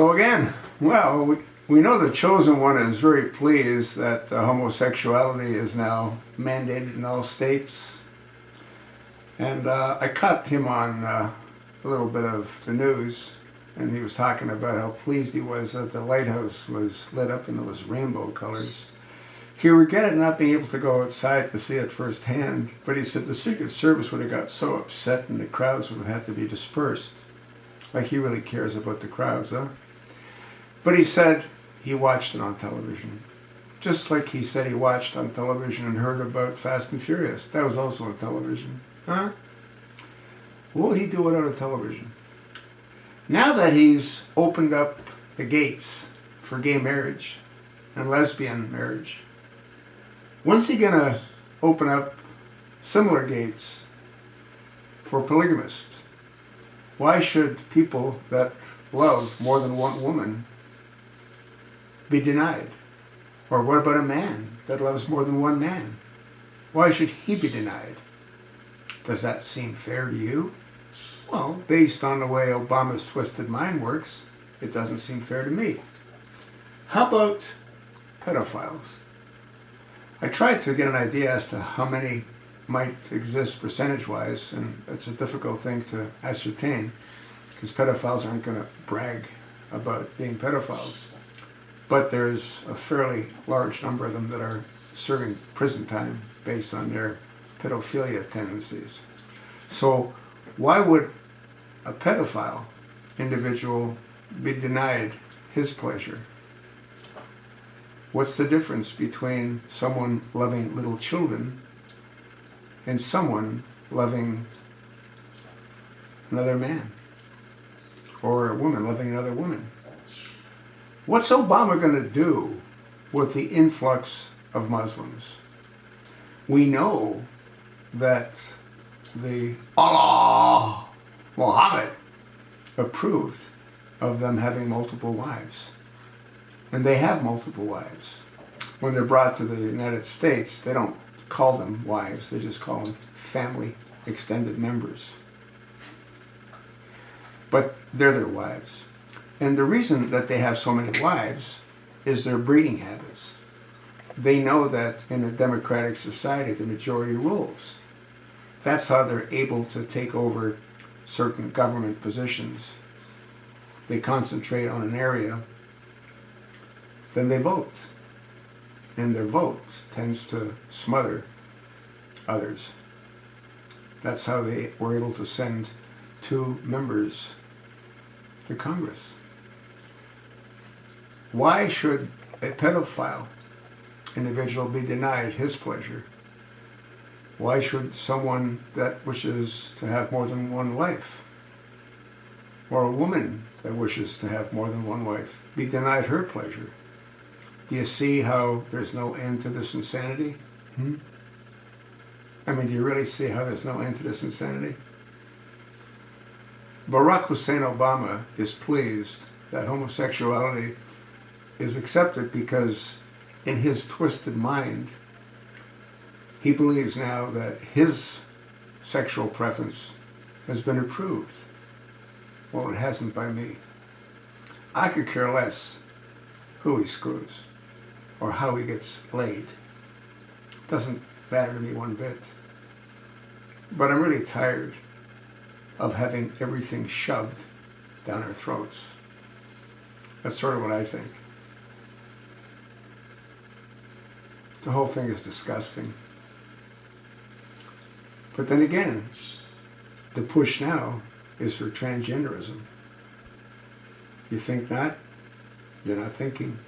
So again, well, we know the Chosen One is very pleased that homosexuality is now mandated in all states. And I caught him on a little bit of the news, and he was talking about how pleased he was that the lighthouse was lit up in those rainbow colors. He regretted not being able to go outside to see it firsthand, but he said the Secret Service would have got so upset and the crowds would have had to be dispersed. Like he really cares about the crowds, huh? But he said he watched it on television. Just like he said he watched on television and heard about Fast and Furious. That was also on television. Huh? What would he do without a television? Now that he's opened up the gates for gay marriage and lesbian marriage, when's he going to open up similar gates for polygamists? Why should people that love more than one woman be denied? Or what about a man that loves more than one man? Why should he be denied? Does that seem fair to you? Well, based on the way Obama's twisted mind works, it doesn't seem fair to me. How about pedophiles? I tried to get an idea as to how many might exist percentage-wise, and it's a difficult thing to ascertain because pedophiles aren't going to brag about being pedophiles. But there's a fairly large number of them that are serving prison time based on their pedophilia tendencies. So why would a pedophile individual be denied his pleasure? What's the difference between someone loving little children and someone loving another man? Or a woman loving another woman? What's Obama going to do with the influx of Muslims? We know that the Allah, Muhammad, approved of them having multiple wives. And they have multiple wives. When they're brought to the United States, they don't call them wives, they just call them family extended members. But they're their wives. And the reason that they have so many wives is their breeding habits. They know that in a democratic society, the majority rules. That's how they're able to take over certain government positions. They concentrate on an area, then they vote. And their vote tends to smother others. That's how they were able to send 2 members to Congress. Why should a pedophile individual be denied his pleasure? Why should someone that wishes to have more than one wife, or a woman that wishes to have more than one wife, be denied her pleasure? Do you see how there's no end to this insanity? I mean, do you really see how there's no end to this insanity? Barack Hussein Obama is pleased that homosexuality is accepted because in his twisted mind, he believes now that his sexual preference has been approved. Well, it hasn't by me. I could care less who he screws or how he gets laid. It doesn't matter to me one bit. But I'm really tired of having everything shoved down our throats. That's sort of what I think. The whole thing is disgusting. But then again, the push now is for transgenderism. You think not? You're not thinking.